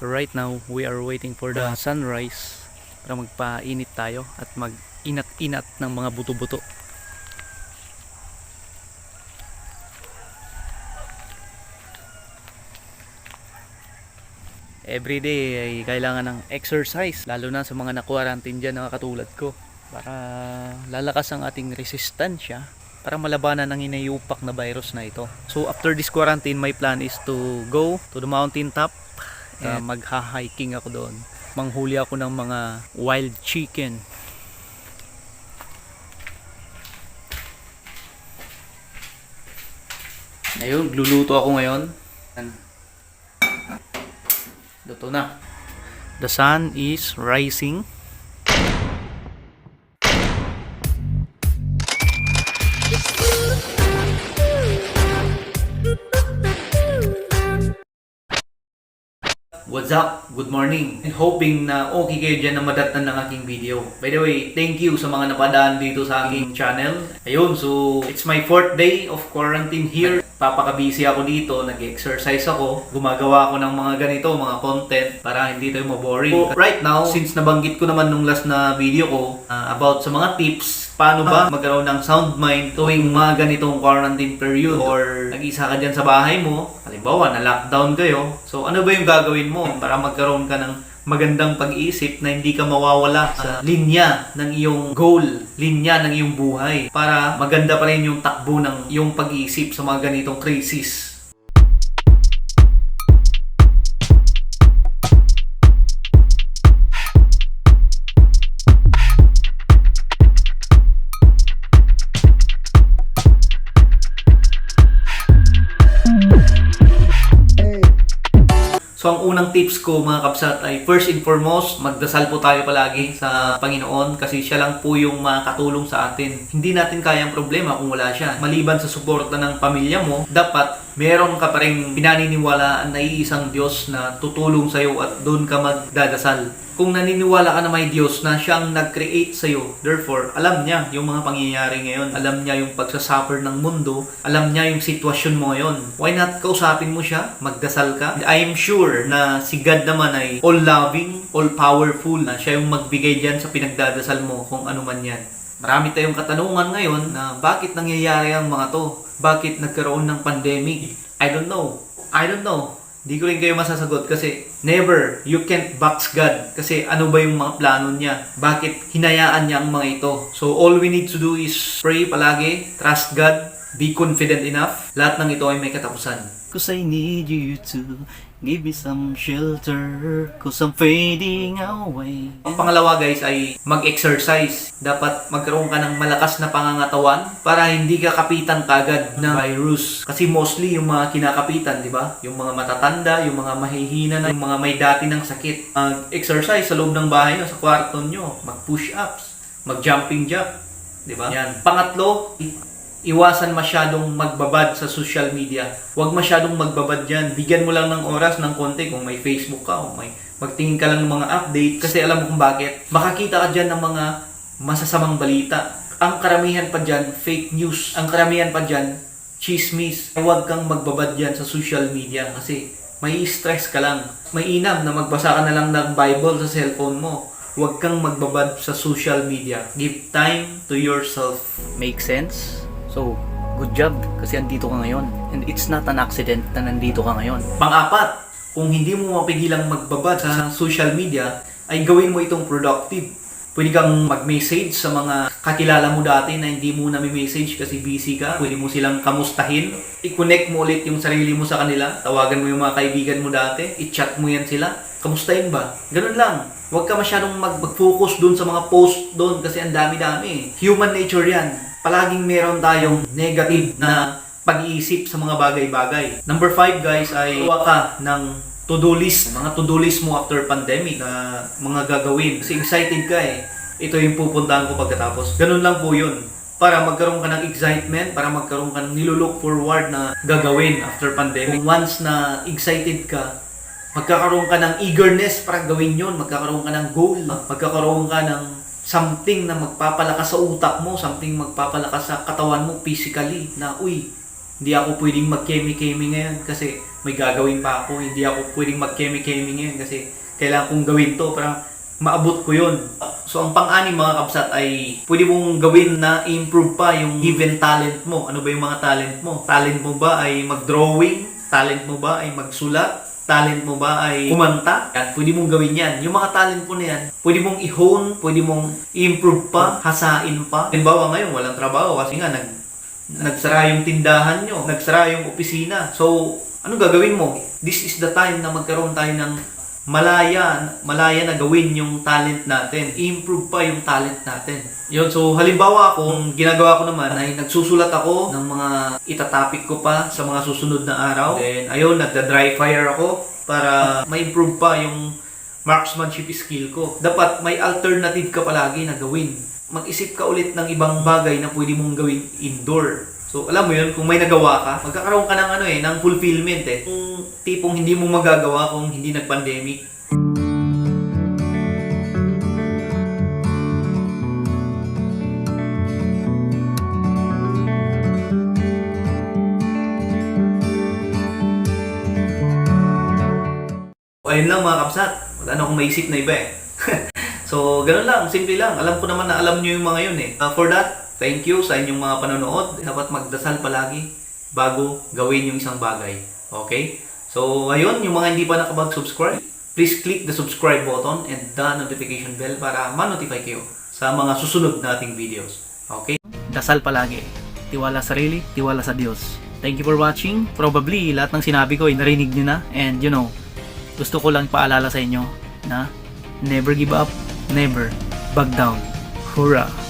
So right now, we are waiting for the sunrise para magpainit tayo at mag-inat-inat ng mga buto-buto. Everyday ay kailangan ng exercise, lalo na sa mga na-quarantine dyan na katulad ko, para lalakas ang ating resistensya para malabanan ang inayupak na virus na ito. So after this quarantine, my plan is to go to the mountain top. Magha-hiking ako doon. Manghuli ako ng mga wild chicken. Ayun, gluluto ako ngayon. Luto na. The sun is rising. What's up? Good morning. And hoping na okay kayo dyan na madatnan ng aking video. By the way, thank you sa mga napadaan dito sa aking channel. Ayun, so it's my 4th day of quarantine here. Papaka-busy ako dito, nag-exercise ako, gumagawa ako ng mga ganito, mga content para hindi tayo maboring. So, right now, since nabanggit ko naman nung last na video ko about sa mga tips, paano ba magkaroon ng sound mind tuwing mga ganitong quarantine period or nag-isa ka dyan sa bahay mo, halimbawa na-lockdown kayo, so ano ba yung gagawin mo para magkaroon ka ng magandang pag-iisip na hindi ka mawawala sa linya ng iyong goal, linya ng iyong buhay para maganda pa rin yung takbo ng iyong pag-iisip sa mga ganitong crisis. So ang unang tips ko mga kapsat ay first and foremost, magdasal po tayo palagi sa Panginoon kasi siya lang po yung makakatulong sa atin. Hindi natin kayang problema kung wala siya. Maliban sa suporta ng pamilya mo, dapat meron ka pa rin pinaniniwalaan na iisang Diyos na tutulong sa iyo at doon ka magdadasal. Kung naniniwala ka na may Diyos na siyang nag-create sa iyo, therefore, alam niya yung mga pangyayari ngayon. Alam niya yung pagsasuffer ng mundo. Alam niya yung sitwasyon mo ngayon. Why not kausapin mo siya? Magdasal ka? I am sure na si God naman ay all-loving, all-powerful na siya yung magbigay dyan sa pinagdadasal mo kung ano man yan. Marami tayong katanungan ngayon na bakit nangyayari ang mga to? Bakit nagkaroon ng pandemic? I don't know. Di ko rin kayo masasagot kasi never, you can't box God kasi ano ba yung mga plano niya? Bakit hinayaan niya ang mga ito? So all we need to do is pray palagi, trust God, be confident enough. Lahat ng ito ay may katapusan. Cause I need you to give me some shelter, cause I'm fading away. Ang pangalawa guys ay mag-exercise. Dapat magkaroon ka ng malakas na pangangatawan para hindi ka kapitan kagad ng virus. Kasi mostly yung mga kinakapitan, di ba? Yung mga matatanda, yung mga mahihina na, yung mga may dati ng sakit. Exercise sa loob ng bahay nyo, sa kwarto nyo, mag-push-ups, mag-jumping jack, di ba? Yan. Pangatlo, iwasan masyadong magbabad sa social media. Huwag masyadong magbabad dyan. Bigyan mo lang ng oras ng konti kung may Facebook ka o may magtingin ka lang ng mga update. Kasi alam mo kung bakit. Makakita ka dyan ng mga masasamang balita. Ang karamihan pa dyan, fake news. Ang karamihan pa dyan, chismis. Huwag kang magbabad dyan sa social media kasi may stress ka lang. Mainam na magbasa ka na lang ng Bible sa cellphone mo. Huwag kang magbabad sa social media. Give time to yourself. Make sense? So, good job kasi andito ka ngayon. And it's not an accident na nandito ka ngayon. Pang-apat, kung hindi mo mapigilang magbabad sa social media, ay gawin mo itong productive. Pwede kang mag-message sa mga kakilala mo dati na hindi mo nami-message kasi busy ka. Pwede mo silang kamustahin. I-connect mo ulit yung sarili mo sa kanila. Tawagan mo yung mga kaibigan mo dati. I-chat mo yan sila. Kamustahin ba? Ganun lang. Huwag ka masyadong mag-focus dun sa mga post dun kasi ang dami-dami. Human nature yan. Palaging meron tayong negative na pag-iisip sa mga bagay-bagay. Number 5 guys ay gawa ka ng to-do list. Mga to-do list mo after pandemic na mga gagawin. Kasi excited ka eh. Ito yung pupuntahan ko pagkatapos. Ganun lang po yun. Para magkaroon ka ng excitement, para magkaroon ka ng nilook forward na gagawin after pandemic. Kung once na excited ka, magkakaroon ka ng eagerness para gawin yun. Magkakaroon ka ng goal. Magkakaroon ka ng something na magpapalakas sa utak mo, something magpapalakas sa katawan mo physically na, uy, Hindi ako pwedeng mag-kemi-kemi ngayon kasi may gagawin pa ako. Hindi ako pwedeng mag-kemi-kemi ngayon kasi kailangan kong gawin to. Parang maabot ko yun. So, ang pang-anim mga kabsat ay pwede mong gawin na improve pa yung given talent mo. Ano ba yung mga talent mo? Talent mo ba ay mag-drawing? Talent mo ba ay magsulat? Talent mo ba ay kumanta? Yan, pwede mong gawin yan. Yung mga talent mo na yan, pwede mong i-hone, pwede mong i-improve pa, hasain pa. Halimbawa ngayon, walang trabaho kasi nga nagsara yung tindahan nyo, nagsara yung opisina. So, ano gagawin mo? This is the time na magkaroon tayo ng malaya na gawin yung talent natin. I-improve pa yung talent natin. Yun, so halimbawa ako, ang ginagawa ko naman ay nagsusulat ako ng mga itatopic ko pa sa mga susunod na araw. Then, ayun, nagda-dry fire ako para ma-improve pa yung marksmanship skill ko. Dapat may alternative ka palagi na gawin. Mag-isip ka ulit ng ibang bagay na pwede mong gawin indoor. So, alam mo yun, kung may nagawa ka, magkakaroon ka ng ng fulfillment eh. Kung tipong hindi mo magagawa kung hindi nag-pandemic. Ayun lang mga kapsat. Wala na akong maisip na iba eh. So, ganun lang. Simple lang. Alam ko naman na alam nyo yung mga yun eh. For that, thank you sa inyong mga panonood. Dapat magdasal palagi bago gawin yung isang bagay. Okay? So, ayun, yung mga hindi pa nakapag-subscribe, please click the subscribe button and the notification bell para ma-notify kayo sa mga susunod nating videos. Okay? Dasal palagi. Tiwala sa sarili, tiwala sa Diyos. Thank you for watching. Probably, lahat ng sinabi ko ay narinig nyo na. And you know, gusto ko lang paalala sa inyo na never give up, never back down. Hurrah!